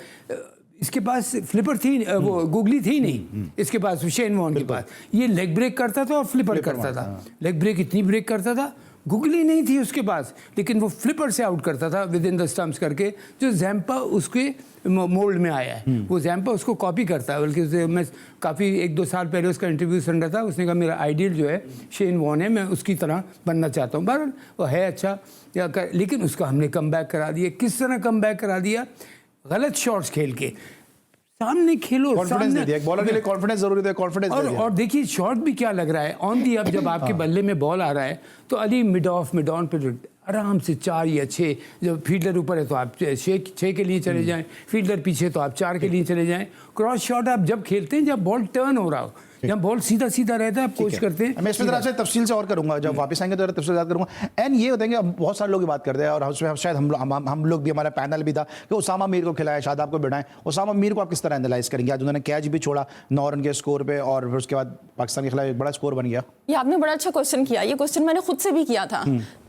S2: इसके पास फ्लिपर थी, वो गूगली थी नहीं इसके पास, शेन वॉर्न के पास। ये लेग ब्रेक करता था और फ्लिपर करता था। लेग ब्रेक इतनी ब्रेक करता था, गूगली नहीं थी उसके पास, लेकिन वो फ्लिपर से आउट करता था विद इन द स्टंप्स करके, जो जैम्पा उसके मोल्ड में आया है। वो जैम्पा उसको कॉपी करता है, बल्कि मैं काफ़ी 1-2 साल पहले उसका इंटरव्यू सुन रहा था, उसने कहा मेरा आइडियल जो है शेन वॉर्न है, मैं उसकी तरह बनना चाहता हूँ। बहरहाल वो है अच्छा, लेकिन उसका हमने कम बैक करा दिया। किस तरह कम बैक करा दिया, गलत शॉट्स खेल के। सामने खेलो,
S1: कॉन्फिडेंस दे दिया, बॉलर के लिए कॉन्फिडेंस जरूरी है, कॉन्फिडेंस दे दिया।
S2: और देखिए शॉट भी क्या लग रहा है ऑन दी, अब जब आपके बल्ले में बॉल आ रहा है तो अली मिड ऑन पे आराम से 4 या 6, जब फील्डर ऊपर है तो आप 6 के लिए चले जाएं, फील्डर पीछे तो आप 4 के लिए चले जाएं। क्रॉस शॉट आप जब खेलते हैं जब बॉल टर्न हो रहा हो, जब बॉल सीधा रहता है, आप कोच करते हैं।
S1: मैं इस पर तफसील से और करूंगा, जब वापस आएंगे तो तफसील बात करूंगा। एंड ये होता है कि बहुत सारे लोग ये बात करते हैं, और उसमें शायद हम लोग भी, हमारा पैनल भी था कि उसामा मीर को खिलाया, शादाब को बिठाएं। उसामा मीर को आप किस तरह एनालाइज करेंगे? आज उन्होंने कैच भी छोड़ा 9 रन के स्कोर पे, और फिर उसके बाद पाकिस्तान के खिलाफ एक बड़ा स्कोर बन गया।
S3: ये आपने बड़ा अच्छा क्वेश्चन किया, ये क्वेश्चन मैंने खुद से भी किया था।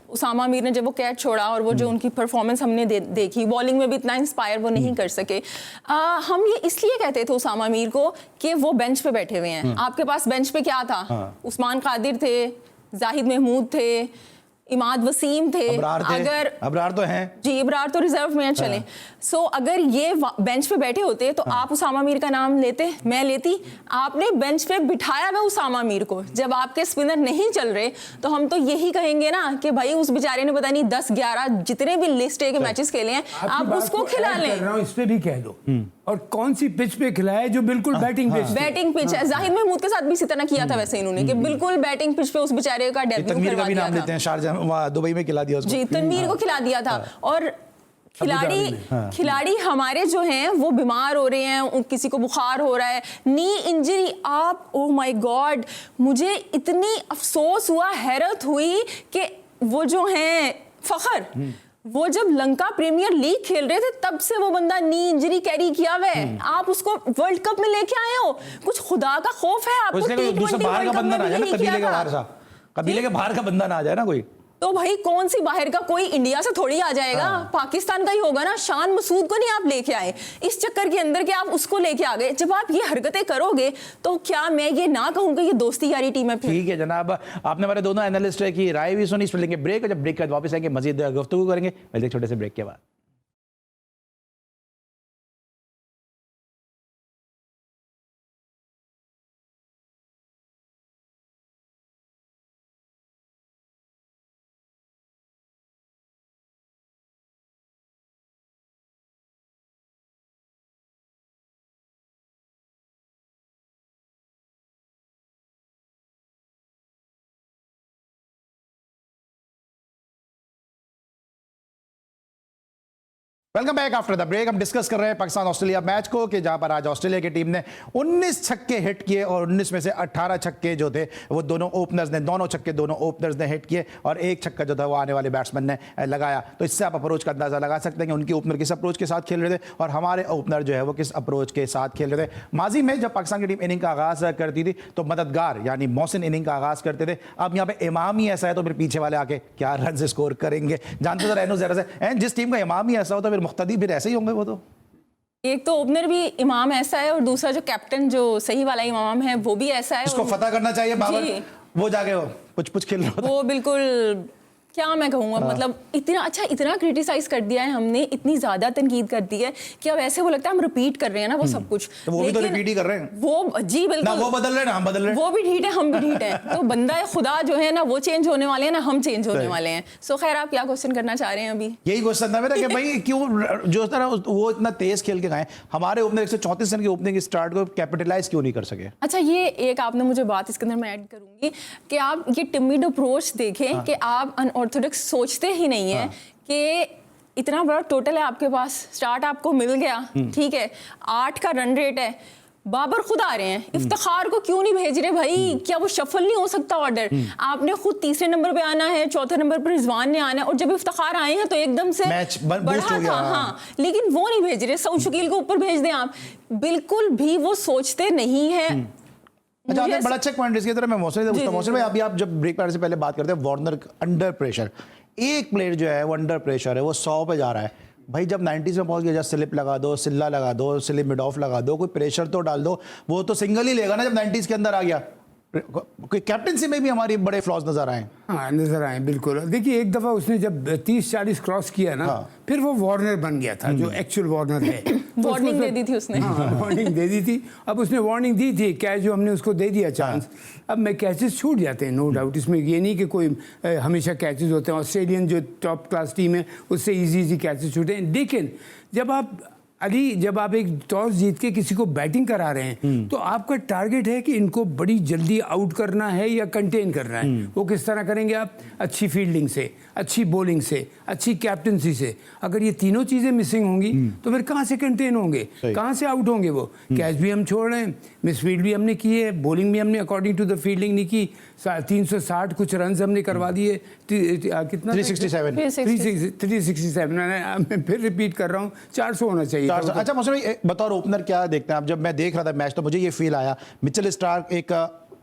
S3: उसामा मीर ने जब वो कैच छोड़ा और वो जो उनकी परफॉर्मेंस हमने देखी, बॉलिंग में भी इतना इंस्पायर वो नहीं कर सके। हम ये इसलिए कहते थे उसामा मीर को कि वो बेंच पे बैठे हुए हैं। आपके पास बेंच पे क्या था? उस्मान कादिर थे, जाहिद महमूद थे, इमाद वसीम थे, अगर
S1: अबरार तो हैं
S3: जी, इब्रार तो रिजर्व में चले। सो अगर ये बेंच पे बैठे होते तो आप उसामा मीर का नाम लेते, मैं लेती। आपने बेंच पे बिठाया हुआ उसामा मीर को, जब आपके स्पिनर नहीं चल रहे तो हम तो यही कहेंगे ना कि भाई उस बेचारे ने पता नहीं 10-11 जितने भी लिस्ट ए के मैचेस खेले हैं, आप उसको खिला लें।
S2: इस पे भी कह दो। और कौन सी पिच पे खिलाया जो बिल्कुल बैटिंग पिच,
S3: बैटिंग पिच है। जाहिद महमूद के साथ भी इसी तरह किया था वैसे इन्होंने कि बिल्कुल बैटिंग पिच पे उस बेचारे का डेब्यू
S1: तनवीर का भी नाम लेते हैं, शारजाह वहाँ दुबई में खिला दिया उसको।
S3: जी, तनवीर को खिला दिया था। और खिलाड़ी हमारे जो हैं वो बीमार हो रहे हैं, किसी को बुखार हो रहा है, नी इंजरी। आप ओह माय गॉड, मुझे इतनी अफसोस हुआ, हैरत हुई कि वो जो हैं फखर, वो जब लंका प्रीमियर लीग खेल रहे थे तब से वो बंदा नी इंजरी कैरी किया हुआ है। आप उसको वर्ल्ड कप में लेके आए हो, कुछ खुदा का खौफ है आपको?
S1: दूसरा बाहर का बंदा ना आ जाए ना, कबीले के बाहर का बंदा ना आ जाए ना कोई,
S3: तो भाई कौन सी बाहर का, कोई इंडिया से थोड़ी आ जाएगा, पाकिस्तान का ही होगा ना। शान मसूद को नहीं आप लेके आए इस चक्कर के अंदर कि आप उसको लेके आ गए। जब आप ये हरकतें करोगे तो क्या मैं ये ना कहूंगा ये दोस्ती यारी टीम है?
S1: ठीक है जनाब, आपने हमारे दोनों एनालिस्ट की राय भी सुनी। इस पर लेंगे ब्रेक, जब ब्रेक के बाद वापस आएंगे मजीद गुफ्तगू करेंगे। मिलते छोटे से ब्रेक के बाद। Welcome back after the break. हम डिस्कस कर रहे हैं पाकिस्तान ऑस्ट्रेलिया मैच को, कि जहां पर आज ऑस्ट्रेलिया की टीम ने 19 छक्के हिट किए और 19 में से 18 छक्के जो थे वो दोनों ओपनर्स ने, दोनों छक्के दोनों ओपनर्स ने हिट किए और एक छक्का जो था वो आने वाले बैट्समैन ने लगाया। तो इससे आप अप्रोच का अंदाजा लगा सकते हैं कि उनके ओपनर किस अप्रोच के साथ खेल रहे थे और हमारे ओपनर जो है वो किस अप्रोच के साथ खेल रहे थे। माजी में जब पाकिस्तान की टीम इनिंग का आगाज करती थी तो मददगार यानी मोहसिन इनिंग का आगाज करते थे। अब यहाँ पे इमाम ही ऐसा है तो फिर पीछे वाले आके क्या रन स्कोर करेंगे, जानते तो रहनो जरा से। जिस टीम का इमाम ही ऐसा हो तो फिर मुख्तदी फिर ऐसे ही वो तो
S3: एक तो ओपनर भी इमाम ऐसा है और दूसरा जो कैप्टन जो सही वाला इमाम है वो भी ऐसा है।
S1: उसको फतह करना चाहिए बाबर, वो जाके वो कुछ खेल रहा था।
S3: वो बिल्कुल क्या मैं कहूँगा, मतलब इतना क्रिटिसाइज कर दिया है हमने, इतनी ज्यादा तनकीद कर दी है कि अब ऐसे वो लगता है हम रिपीट कर रहे हैं ना वो सब कुछ।
S1: तो वो भी तो रिपीट ही कर रहे हैं।
S3: वो जी बिल्कुल,
S1: ना वो बदल रहे हैं ना हम बदल रहे हैं,
S3: वो भी ढीठ है हम भी ढीठ हैं। तो बंदा खुदा जो है ना वो चेंज होने वाले हैं ना हम चेंज होने वाले हैं। सो खैर आप क्या क्वेश्चन करना चाह रहे हैं अभी?
S1: यही क्वेश्चन था मेरा कि भाई क्यों जो तरह वो इतना तेज खेल के गए, हमारे ओपनर 134 रन की ओपनिंग स्टार्ट को कैपिटलाइज क्यों नहीं कर सके?
S3: अच्छा, ये एक आपने मुझे बात इसके अंदर मैं ऐड करूंगी कि आप ये टिमिड अप्रोच देखें कि आप अनऑर्थोडॉक्स सोचते ही नहीं है कि इतना बड़ा टोटल है आपके पास, स्टार्ट आपको मिल गया, ठीक है, 8 का रन रेट है, बाबर खुद आ रहे हैं, इफ्तिखार को क्यों नहीं भेज रहे भाई? क्या वो शफल नहीं हो सकता ऑर्डर? आपने खुद तीसरे नंबर पे आना है, चौथे नंबर पर रिजवान ने आना है, और जब इफ्तिखार आए हैं तो एकदम से बढ़ा था। हाँ, लेकिन वो नहीं भेज रहे, सऊद शकील को ऊपर भेज दें आप, बिल्कुल भी वो सोचते नहीं है।
S1: अच्छा, आपने बड़ा अच्छा पॉइंट इसकी तरह मैं मौसम भाई अभी आप जब ब्रेक पैड से पहले बात करते हैं वार्नर अंडर प्रेशर, एक प्लेयर जो है वो अंडर प्रेशर है, वो 100 पे जा रहा है भाई। जब 90s में पहुंच गया, स्लिप लगा दो, सिल्ला लगा दो, स्लिप मिड ऑफ लगा दो, कोई प्रेशर तो डाल दो, वो तो सिंगल ही लेगा ना जब 90s के अंदर आ गया। कैप्टनसी में भी हमारी बड़े फ्लॉज नजर आए।
S2: हाँ नजर आए बिल्कुल। देखिए एक दफा उसने जब 30-40 क्रॉस किया ना, फिर वो वार्नर बन गया था जो एक्चुअल वार्नर है।
S3: वार्निंग दे दी थी उसने।
S2: वार्निंग दे दी थी। अब उसने वार्निंग दी थी, कैच जो हमने उसको दे दिया चांस। अब मैं कैचेस छूट जाते हैं, नो डाउट, इसमें ये नहीं कि कोई हमेशा कैचेस होते हैं। ऑस्ट्रेलियन जो टॉप क्लास टीम है उससे इजी कैचेस छूटे हैं। लेकिन जब आप एक टॉस जीत के किसी को बैटिंग करा रहे हैं तो आपका टारगेट है कि इनको बड़ी जल्दी आउट करना है या कंटेन करना है। वो किस तरह करेंगे आप? अच्छी फील्डिंग से, अच्छी बॉलिंग से, अच्छी कैप्टनसी से। अगर ये तीनों चीज़ें मिसिंग होंगी तो फिर कहाँ से कंटेन होंगे, कहाँ से आउट होंगे? वो कैच भी हम छोड़ रहे हैं, मिस फील्ड भी हमने की है, बॉलिंग भी हमने अकॉर्डिंग टू द फील्डिंग नहीं की। 360 कुछ रन हमने करवा दिए, कितना 367। मैं फिर रिपीट कर रहा हूँ, 400 होना चाहिए।
S1: अच्छा मौसम बतौर ओपनर क्या देखते हैं आप? जब मैं देख रहा था मैच तो मुझे ये फील आया, मिचेल स्टार्क एक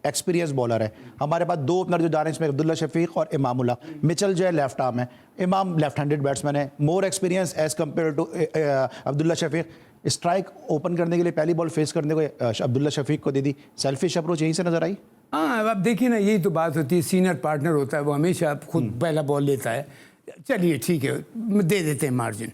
S1: एक्सपीरियंस बॉलर है। हमारे पास 2 ओपनर जो जा रहे हैं इसमें अब्दुल्ला शफीक और इमामुल्लाह। मिचेल जो है लेफ्ट आर्म है, इमाम लेफ्ट हैंडेड बैट्समैन है, more experience as compare to Abdullah Shafique. Strike open करने के लिए पहली बॉल फेस करने को अब्दुल्ला शफीक को दे दी, सेल्फिश अप्रोच यहीं से नजर आई।
S2: हाँ अब देखिए ना, यही तो बात होती है, सीनियर पार्टनर होता है वो हमेशा खुद पहला बॉल लेता है, चलिए ठीक है दे देते हैं मार्जिन।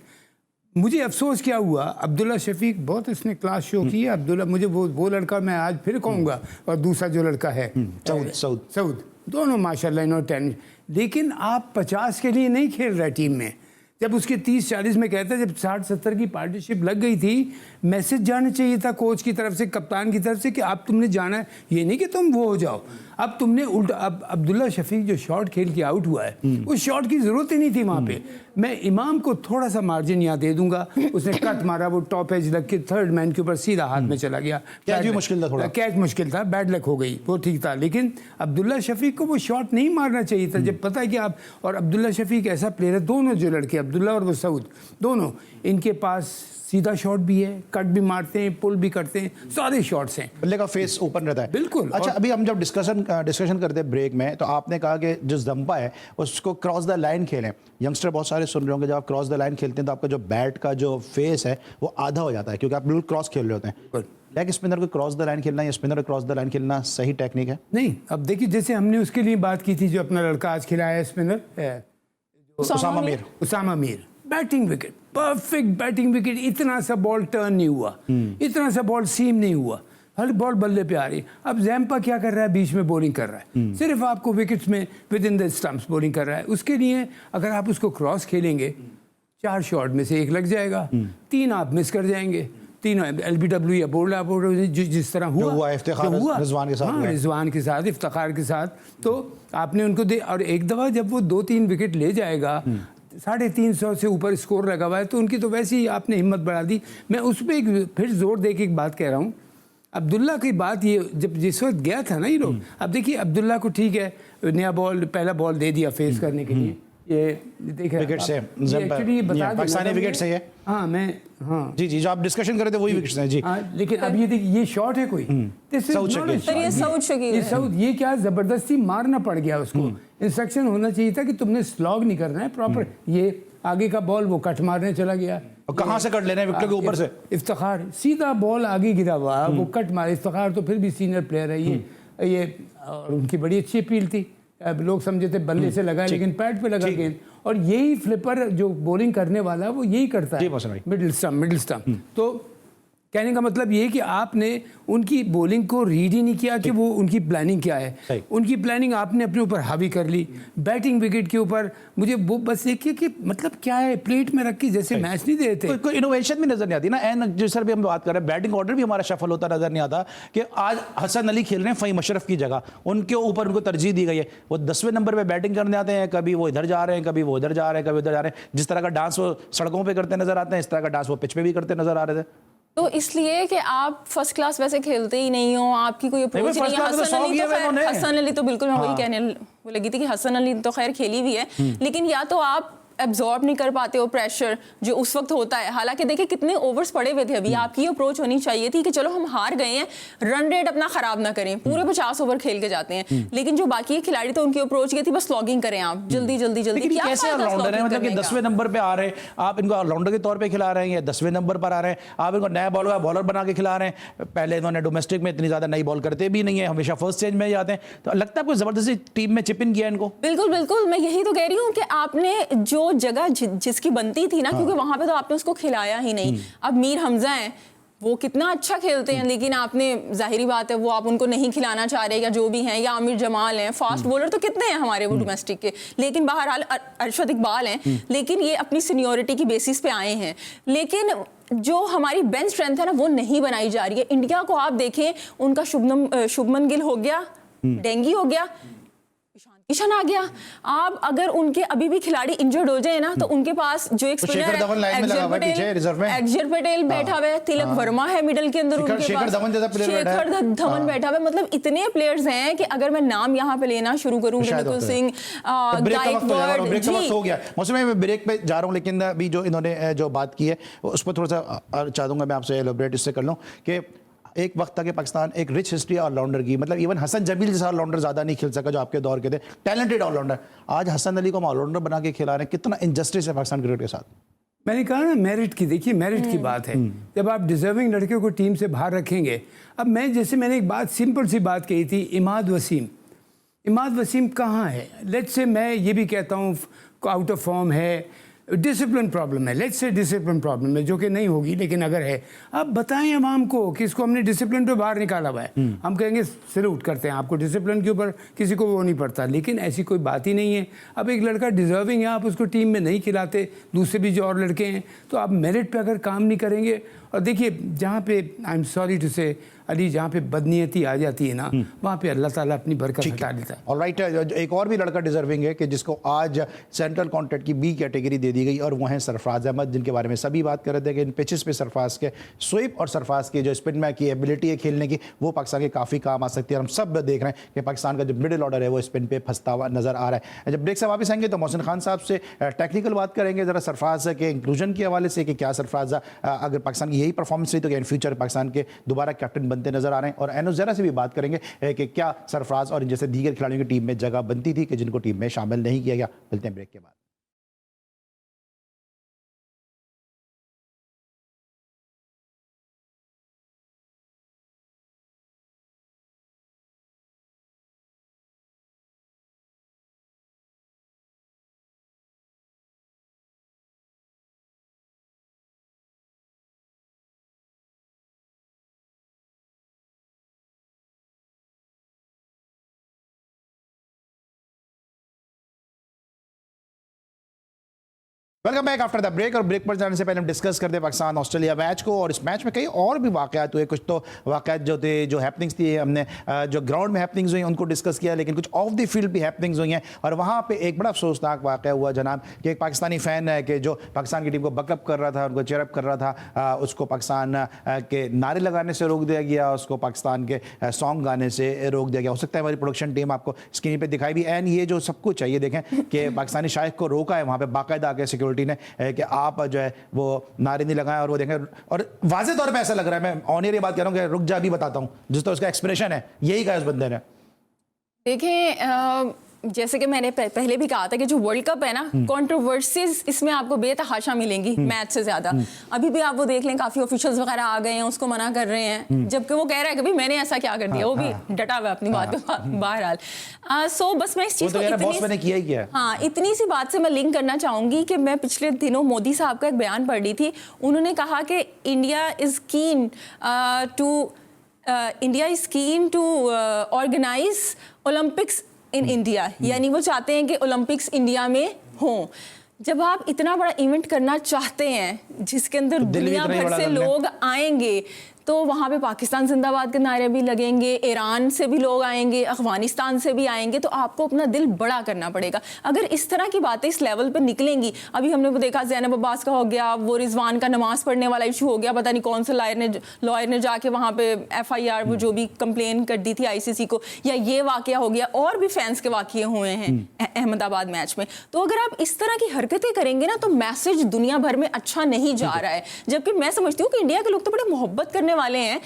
S2: मुझे अफसोस क्या हुआ, अब्दुल्ला शफीक बहुत इसने क्लास शो किया। अब्दुल्ला मुझे वो लड़का मैं आज फिर कहूँगा, और दूसरा जो लड़का है सऊद, दोनों माशाल्लाह इन्होंने टेनिस, लेकिन आप 50 के लिए नहीं खेल रहे टीम में। जब उसके 30-40 में कहता है, जब 60-70 की पार्टनरशिप लग गई थी, मैसेज जाना चाहिए था कोच की तरफ से, कप्तान की तरफ से कि आप तुमने जाना है, ये नहीं कि तुम वो हो जाओ। अब तुमने उल्टा, अब अब्दुल्ला शफीक जो शॉट खेल के आउट हुआ है, उस शॉट की ज़रूरत ही नहीं थी वहाँ पे। मैं इमाम को थोड़ा सा मार्जिन यहाँ दे दूंगा, उसने कट मारा, वो टॉप एज लग के थर्ड मैन के ऊपर सीधा हाथ में चला गया।
S1: कैच भी मुश्किल था, थोड़ा
S2: कैच मुश्किल था, बैड लक हो गई, वो ठीक था। लेकिन अब्दुल्ला शफीक को वो शॉट नहीं मारना चाहिए था, जब पता है कि आप, और अब्दुल्ला शफीक ऐसा प्लेयर है, दोनों जो लड़के अब्दुल्ला और वो सऊद, दोनों इनके पास सीधा शॉट भी है, कट भी मारते हैं, पुल भी करते हैं, सारे शॉट्स हैं,
S1: बल्ले का फेस ओपन रहता है।
S2: बिल्कुल।
S1: अच्छा, अभी हम जब डिस्कशन करते हैं ब्रेक में, तो आपने कहा कि जो जंपा है उसको क्रॉस द लाइन खेलें। यंगस्टर बहुत सारे सुन रहे होंगे, जब आप क्रॉस द लाइन खेलते हैं तो आपका जो बैट का जो फेस है वो आधा हो जाता है, क्योंकि आप बिल्कुल क्रॉस खेल रहे होते हैं। लेग स्पिनर को क्रॉस द लाइन खेलना या स्पिनर को क्रॉस द लाइन खेलना सही टेक्निक है?
S2: नहीं, अब देखिए जैसे हमने उसके लिए बात की थी, जो अपना लड़का आज खिलाया है spinner, Usama Mir, batting wicket, perfect batting wicket, इतना सा बॉल टर्न नहीं हुआ, इतना सा बॉल सीम नहीं हुआ, हर बॉल बल्ले पे आ रही। अब जैम्पा क्या कर रहा है, बीच में बॉलिंग कर रहा है, सिर्फ आपको विकेट्स में with in the stumps bowling कर रहा है। उसके लिए अगर आप उसको क्रॉस खेलेंगे, 4 शॉट में से 1 लग जाएगा, 3 आप मिस कर जाएंगे, तीनों LBW या बोल्ड जिस तरह हुआ रिजवान के साथ, इफ्तिखार के साथ, तो आपने उनको दे। और एक दफ़ा जब वो 2-3 विकेट ले जाएगा, 350 से ऊपर स्कोर लगा हुआ है, तो उनकी तो वैसे ही आपने हिम्मत बढ़ा दी। मैं उस पर एक फिर जोर दे के एक बात कह रहा हूँ, अब्दुल्ला की बात, ये जब जिस वक्त गया था ना ये लोग, अब देखिए अब्दुल्ला को ठीक है, नया बॉल, पहला बॉल दे दिया फेस करने के लिए, ये देखिए
S1: विकेट से पाकिस्तानी विकेट से है।
S2: हाँ मैं हाँ
S1: जी जो आप डिस्कशन कर रहे थे वही विकेट्स हैं जी।
S2: लेकिन अब ये देखिए, ये शॉट है कोई, सऊद, ये क्या जबरदस्ती मारना पड़ गया उसको। इंस्ट्रक्शन होना चाहिए था कि तुमने स्लॉग नहीं करना है प्रॉपर। ये आगे का बॉल वो कट मारने चला गया,
S1: और कहाँ से कट लेना है, विकेट के ऊपर से।
S2: इफ्तिखार सीधा बॉल आगे गिरा हुआ, वो कट मारे। इफ्तिखार तो फिर भी सीनियर प्लेयर है ये और उनकी बड़ी अच्छी अपील थी। अब लोग समझे थे बल्ले से लगा, लेकिन पैड पे लगा गेंद। और यही फ्लिपर जो बॉलिंग करने वाला वो यही करता है, मिडिल स्टंप। तो कहने का मतलब ये कि आपने उनकी बॉलिंग को रीड ही नहीं किया कि वो उनकी प्लानिंग क्या है। उनकी प्लानिंग आपने अपने ऊपर हावी कर ली, बैटिंग विकेट के ऊपर। मुझे वो बस देखिए कि मतलब क्या है, प्लेट में रख के जैसे मैच नहीं देते,
S1: कोई इनोवेशन भी नजर नहीं आती ना। एंड जिस सर भी हम बात कर रहे हैं, बैटिंग ऑर्डर भी हमारा शफल होता नजर नहीं आता कि आज हसन अली खेल रहे हैं फ़हीम अशरफ की जगह, उनके ऊपर उनको तरजीह दी गई है। वो 10वें नंबर पर बैटिंग करने आते हैं, कभी वो इधर जा रहे हैं, कभी वो उधर जा रहे हैं, कभी उधर जा रहे हैं। जिस तरह का डांस वो सड़कों पर करते नजर आते हैं, इस तरह का डांस वो पिच पे भी करते नजर आ रहे थे।
S3: तो इसलिए कि आप फर्स्ट क्लास वैसे खेलते ही नहीं हो, आपकी कोई अप्रोच नहीं है। हसन अली तो बिल्कुल, मैं वही कहने लगी थी कि हसन अली तो खैर खेली भी है, लेकिन या तो आप एब्जॉर्ब नहीं कर पाते हो प्रेशर जो उस वक्त होता है। हालांकि देखिए कितने ओवर्स पड़े हुए थे अभी, आपकी अप्रोच होनी चाहिए थी कि चलो हम हार गए हैं, रन रेट अपना खराब ना करें, पूरे 50 ओवर खेल के जाते हैं। लेकिन जो बाकी खिलाड़ी थे उनकी अप्रोच ये थी बस लॉगिंग करें आप, जल्दी जल्दी जल्दी।
S1: कैसे ऑलराउंडर है, मतलब कि 10वें नंबर पे आ रहे हैं, आप इनको ऑलराउंडर के तौर पे खिला रहे हैं, या 10वें नंबर पर आ रहे हैं, आप इनको नया बॉलर बना के खिला रहे हैं। पहले इन्होंने डोमेस्टिक में इतनी ज्यादा नई बॉल करते भी नहीं है, हमेशा फर्स्ट चेंज में ही आते हैं। तो लगता है आपको जबरदस्ती टीम में चिप इन किया इनको?
S3: बिल्कुल बिल्कुल, मैं यही तो कह रही हूँ कि आपने जो जगह जिसकी बनती थी ना, क्योंकि वहां पे तो आपने उसको खिलाया ही नहीं। अब मीर हमजा हैं, वो कितना अच्छा खेलते हैं, लेकिन आपने जाहिरी बात है वो आप उनको नहीं खिलाना चाह रहे, या जो भी हैं, या आमिर जमाल हैं, फास्ट बॉलर तो कितने हैं हमारे वो डोमेस्टिक के। लेकिन बहरहाल अरशद इकबाल हैं, लेकिन ये अपनी सीनियोरिटी की बेसिस पे आए हैं। लेकिन जो हमारी बेंच स्ट्रेंथ है ना, वो नहीं बनाई जा रही है। इंडिया को आप देखें, उनका शुभमन गिल हो गया, डेंगी हो गया, ईशान आ गया। आप अगर उनके अभी भी खिलाड़ी इंजर्ड हो जाए ना, तो उनके पास जो एक स्पिनर है, अक्षर पटेल बैठा हुआ है, तिलक वर्मा है मिडल के अंदर, उनके पास शेखर धवन बैठा हुआ है। मतलब इतने प्लेयर्स हैं कि अगर मैं नाम यहाँ पे लेना शुरू करूँ, रिंकू सिंह, गायकवाड़ जी।
S1: हो गया मौसम में, मैं ब्रेक पे जा रहा हूँ, लेकिन अभी जो इन्होंने जो बात की है उस पर थोड़ा सा चाह दूंगा मैं आपसे एलोबरेट इससे कर लूँ कि एक वक्त था कि पाकिस्तान एक रिच हिस्ट्री ऑलराउंडर की, मतलब इवन हसन जमील जैसा ऑलराउंडर ज़्यादा नहीं खेल सका जो आपके दौर के थे, टैलेंटेड ऑलराउंडर। आज हसन अली को हम ऑलराउंडर बना के खिला रहे हैं, कितना इनजस्टिस है पाकिस्तान क्रिकेट के साथ।
S2: मैंने कहा ना मेरिट की, देखिए मेरिट की बात है। जब आप डिजर्विंग लड़के को टीम से बाहर रखेंगे, अब मैंने एक बात, सिंपल सी बात कही थी, इमाद वसीम कहाँ है? लेट्स से मैं ये भी कहता हूँ आउट ऑफ फॉर्म है, डिसिप्लिन प्रॉब्लम है, लेट्स से डिसिप्लिन प्रॉब्लम है, जो कि नहीं होगी लेकिन अगर है, आप बताएं अवाम को कि इसको हमने डिसिप्लिन पे बाहर निकाला हुआ है। हम कहेंगे सैल्यूट करते हैं आपको, डिसिप्लिन के ऊपर किसी को वो नहीं पड़ता, लेकिन ऐसी कोई बात ही नहीं है। अब एक लड़का डिजर्विंग है, आप उसको टीम में नहीं खिलाते, दूसरे भी जो और लड़के हैं, तो आप मेरिट पे अगर काम नहीं करेंगे, और देखिए जहाँ पे आई एम सॉरी टू से अली, जहाँ पे बदनीयती आ जाती है ना, वहाँ पे अल्लाह ताला अपनी बरकत हटा देता है।
S1: ऑलराइट, एक और भी लड़का डिजर्विंग है कि जिसको आज सेंट्रल कॉन्ट्रैक्ट की बी कैटेगरी दे दी गई, और वो हैं सरफराज अहमद, जिनके बारे में सभी बात कर रहे थे कि इन पिचेस पे सरफराज के स्वीप और सरफराज की जो स्पिन में की एबिलिटी है खेलने की, वो पाकिस्तान के काफ़ी काम आ सकती है। हम सब देख रहे हैं कि पाकिस्तान का जो मिडिल ऑर्डर है वो स्पिन पे फंसता हुआ नजर आ रहा है। जब ब्रेक से वापस आएंगे तो मोहसिन खान साहब से टेक्निकल बात करेंगे ज़रा सरफराज के इंक्लूजन के हवाले से, कि क्या सरफराज अगर पाकिस्तान की यही परफॉर्मेंस रही तो इन फ्यूचर पाकिस्तान के दोबारा कैप्टन बनते नजर आ रहे हैं, और एनो ज़रा से भी बात करेंगे कि क्या सरफराज और जैसे दीगर खिलाड़ियों की टीम में जगह बनती थी कि जिनको टीम में शामिल नहीं किया गया। मिलते हैं ब्रेक के बाद। Welcome back after the break. और ब्रेक पर जाने से पहले हम डिस्कस करते हैं पाकिस्तान ऑस्ट्रेलिया मैच को, और इस मैच में कई और भी वाकयात हुए। कुछ तो वाकयात जो थे, जो हैपनिंग्स थी, हमने जो ग्राउंड में हैपनिंग्स हुई उनको डिस्कस किया, लेकिन कुछ ऑफ द फील्ड भी हैपनिंग्स हुई हैं। और वहाँ पे एक बड़ा अफसोसनाक वाकया हुआ जनाब, कि एक पाकिस्तानी फ़ैन है कि जो पाकिस्तान की टीम को बकअप कर रहा था, उनको चेयरअप कर रहा था, उसको पाकिस्तान के नारे लगाने से रोक दिया गया, उसको पाकिस्तान के सॉन्ग गाने से रोक दिया गया। हो सकता है हमारी प्रोडक्शन टीम आपको स्क्रीन पर दिखाई भी, एंड ये जो सब कुछ चाहिए देखें कि पाकिस्तानी शायक को रोका है वहाँ पर बाकायदा आके सिक्योरिटी ने कि आप जो है वो नारे नहीं लगाएं, और वो देखें, और वाज़े तौर पे ऐसा लग रहा है, मैं ऑन एयर ये बात कह रहा हूँ कि रुक जा अभी बताता हूँ, जिस तरह उसका एक्सप्रेशन है यही कहा उस बंदे ने।
S3: देखें, जैसे कि मैंने पहले भी कहा था कि जो वर्ल्ड कप है ना, कंट्रोवर्सीज इसमें आपको बेतहाशा मिलेंगे मैच से ज्यादा। अभी भी आप वो देख लें, काफी ऑफिशियल्स वगैरह आ गए हैं, उसको मना कर रहे हैं, जबकि वो कह रहा है कि भाई मैंने ऐसा क्या कर दिया, वो भी डटा हुआ अपनी बात पे बहरहाल। सो बस मैं इस चीज को इतनी सी बात से मैं लिंक करना चाहूंगी कि मैं पिछले दिनों मोदी साहब का एक बयान पढ़ रही थी। उन्होंने कहा कि India is keen to organise Olympics in India, यानी वो चाहते हैं कि ओलंपिक्स इंडिया में हों। जब आप इतना बड़ा इवेंट करना चाहते हैं जिसके अंदर दुनिया भर से लोग आएंगे, तो वहाँ पे पाकिस्तान जिंदाबाद के नारे भी लगेंगे, ईरान से भी लोग आएंगे, अफगानिस्तान से भी आएंगे, तो आपको अपना दिल बड़ा करना पड़ेगा। अगर इस तरह की बातें इस लेवल पर निकलेंगी, अभी हमने वो देखा ज़ैनब अब्बास का हो गया, वो रिजवान का नमाज पढ़ने वाला इशू हो गया, पता नहीं कौन से लॉयर ने जाके वहाँ पे FIR वो जो भी कंप्लेन कर दी थी ICC को, या ये वाकया हो गया, और भी फैंस के वाकये हुए हैं अहमदाबाद मैच में। तो अगर आप इस तरह की हरकतें करेंगे ना, तो मैसेज दुनिया भर में अच्छा नहीं जा रहा है। जबकि मैं समझती हूँ कि इंडिया के लोग तो बड़े मोहब्बत करने वाले हैं,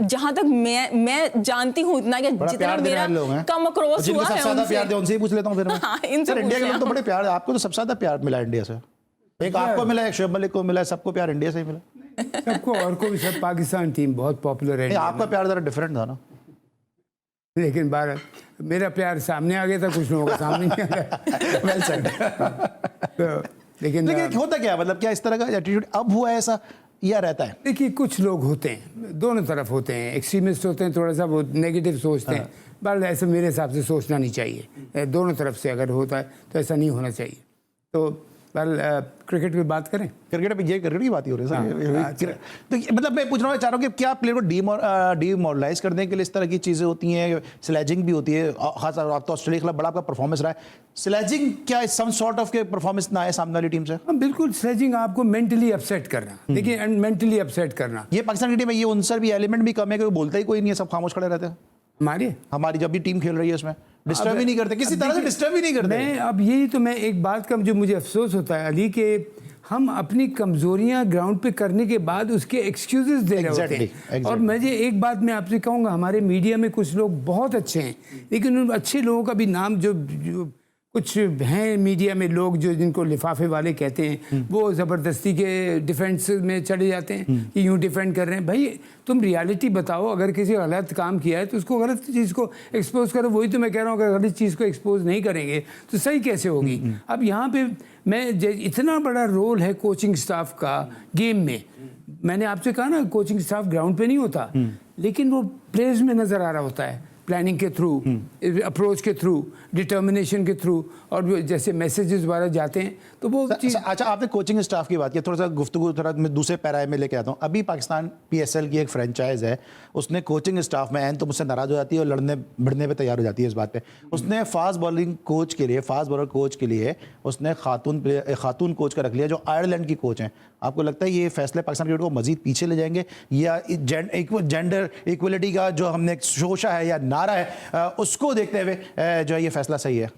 S3: जहां तक मैं जानती हूँ इतना कि जितना मेरा कम अक्रॉस हुआ है
S1: उनसे प्यार दे, उनसे ही पूछ लेता हूँ फिर मैं। सर इंडिया के लोग तो बड़े प्यार, आपको तो सबसे ज्यादा प्यार मिला इंडिया से, एक आपको मिला, एक शोएब मलिक को मिला, सबको प्यार इंडिया से ही मिला,
S2: सबको, और को भी सब। पाकिस्तान टीम बहुत पॉपुलर है,
S1: आपका प्यार जरा डिफरेंट था ना,
S2: लेकिन मेरा प्यार सामने आ गया था, कुछ लोगों का सामने नहीं आ गया।
S1: Well said. लेकिन होता क्या, मतलब क्या इस तरह का एटीट्यूड अब हुआ है ऐसा, या रहता है?
S2: देखिए कुछ लोग होते हैं, दोनों तरफ होते हैं, एक्सट्रीमिस्ट होते हैं, थोड़ा सा वो नेगेटिव सोचते हैं, बट ऐसा मेरे हिसाब से सोचना नहीं चाहिए। दोनों तरफ से अगर होता है तो ऐसा नहीं होना चाहिए। तो क्रिकेट की बात करें,
S1: क्रिकेट की बात ही हो रही है सर। तो मतलब मैं पूछ रहा हूँ, चाह रहा हूँ कि क्या प्लेयर को डीमोरलाइज करने के लिए इस तरह की चीज़ें होती हैं, स्लेजिंग भी होती है, खास आप तो ऑस्ट्रेलिया के खिलाफ बड़ा आपका परफॉर्मेंस रहा है, स्लेजिंग क्या सम सॉर्ट ऑफ के परफॉर्मेंस ना आए सामने वाली टीम से?
S2: बिल्कुल, स्लेजिंग आपको मेंटली अपसेट करना, देखिए मेंटली अपसेट करना।
S1: ये पाकिस्तान की टीम में ये उनसर भी एलिमेंट भी कम है, कोई बोलता ही कोई नहीं है, सब खामोश खड़े रहते हैं। हमारी जब भी टीम खेल रही है उसमें डिस्टर्ब ही नहीं करते, किसी तरह से डिस्टर्ब ही नहीं करते।
S2: अब यही तो मैं एक बात का जो मुझे अफसोस होता है अली, के हम अपनी कमजोरियां ग्राउंड पे करने के बाद उसके एक्सक्यूजेस दे रहे होते हैं। और मुझे एक बात मैं आपसे कहूँगा, हमारे मीडिया में कुछ लोग बहुत अच्छे हैं, लेकिन उन अच्छे लोगों का भी नाम जो कुछ हैं मीडिया में लोग जो जिनको लिफाफे वाले कहते हैं, वो ज़बरदस्ती के डिफेंस में चले जाते हैं कि यूँ डिफेंड कर रहे हैं। भाई तुम रियलिटी बताओ, अगर किसी गलत काम किया है तो उसको गलत चीज़ को एक्सपोज करो। वही तो मैं कह रहा हूँ, अगर गलत चीज़ को एक्सपोज नहीं करेंगे तो सही कैसे होगी। अब यहाँ पे इतना बड़ा रोल है कोचिंग स्टाफ का गेम में। मैंने आपसे कहा ना, कोचिंग स्टाफ ग्राउंड पे नहीं होता, लेकिन वो प्लेयर्स में नज़र आ रहा होता है, प्लानिंग के थ्रू, अप्रोच के थ्रू, डिटर्मिनेशन के थ्रू, और जैसे मैसेजेस वगैरह जाते हैं तो वो चीज़।
S1: अच्छा, आपने कोचिंग स्टाफ की बात की, थोड़ा सा गुफ्तगू थोड़ा मैं दूसरे पैराए में लेके आता हूँ। अभी पाकिस्तान PSL की एक फ्रेंचाइज है, उसने कोचिंग स्टाफ में तो मुझसे नाराज़ हो जाती है और लड़ने भिड़ने पे तैयार हो जाती है इस बात पे। उसने फास्ट बॉलिंग कोच के लिए, फास्ट बॉलर कोच के लिए उसने खातून कोच का रख लिया जो आयरलैंड की कोच हैं। आपको लगता है ये फैसले पाकिस्तान क्रिकेट को मजीद पीछे ले जाएंगे, या जेंडर इक्वलिटी का जो हमने शोशा है या नारा है उसको देखते हुए जो है ये फैसला सही है?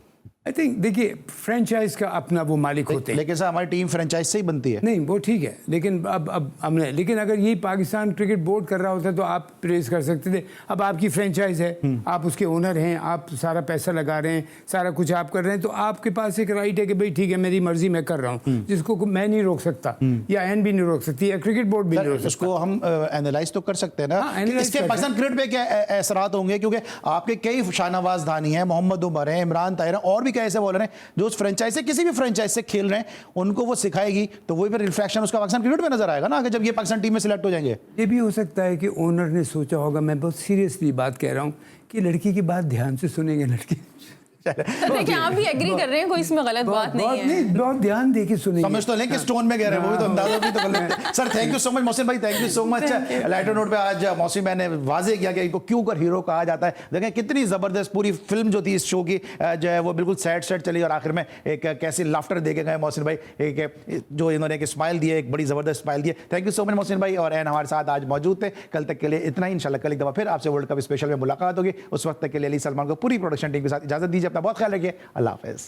S2: आई थिंक देखिए, फ्रेंचाइज का अपना वो मालिक होते हैं।
S1: लेकिन सर हमारी टीम फ्रेंचाइज से ही बनती है।
S2: नहीं वो ठीक है, लेकिन अब हमने, लेकिन अगर ये पाकिस्तान क्रिकेट बोर्ड कर रहा होता तो आप प्रेस कर सकते थे। अब आपकी फ्रेंचाइज है, आप उसके ओनर हैं, आप सारा पैसा लगा रहे हैं, सारा कुछ आप कर रहे हैं, तो आपके पास एक राइट है कि भाई ठीक है मेरी मर्जी मैं कर रहा हूँ, जिसको मैं नहीं रोक सकता, या एन भी नहीं रोक सकती, या क्रिकेट बोर्ड भी नहीं रोक सकता।
S1: उसको हम एनालाइज तो कर सकते हैं ना।
S2: हाँ, analyze
S1: इसके
S2: कर
S1: पाकिस्तान क्रिकेट पे क्या असरात होंगे, क्योंकि आपके कई शाहनवाज धानी हैं, मोहम्मद उमर हैं, इमरान ताहिर हैं, और भी कई ऐसे बॉलर हैं जो उस फ्रेंचाइज से, किसी भी फ्रेंचाइज से खेल रहे हैं, उनको वो सिखाएगी, तो वही पर रिफ्लेक्शन उसका पाकिस्तान क्रिकेट में नजर आएगा ना, अगर जब ये पाकिस्तान टीम में सिलेक्ट हो जाएंगे।
S2: ये भी हो सकता है कि ओनर ने सोचा होगा, मैं बहुत सीरियसली बात कह रहा हूँ, कि लड़की की बात ध्यान से सुनेंगे लड़की।
S3: देखिए आप भी एग्री कर रहे हैं, कोई इसमें गलत बात नहीं है।
S2: बहुत ध्यान दे के सुनेंगे।
S1: समझ तो लें कि स्टोन में कह रहे हैं, वो भी तो अंदाजा भी तो कर लेते हैं। Sir thank you so much Mohsin भाई, thank you so much. Lighter note पे आज मोहसिन भाई ने वाजे किया कि इनको क्यों कर हीरो कहा जाता है। देखें कितनी जबरदस्त पूरी फिल्म जो थी इस शो की जो है वो बिल्कुल सैड चली, और आखिर में एक कैसी लाफ्टर दे के गए मोहसिन भाई, एक जो इन्होंने एक स्माइल दिए, एक बड़ी जबरदस्त स्माइल दिए। Thank you so much Mohsin भाई, और एन हमारे साथ आज मौजूद थे। कल तक के लिए इतना ही, इंशाल्लाह कल एक दफा फिर आपसे वर्ल्ड कप स्पेशल में मुलाकात होगी। उस वक्त तक के लिए अली सलमान को पूरी प्रोडक्शन टीम के साथ इजाजत दीजिए। अपना बहुत ख्याल रखिए। अल्लाह हाफिज़।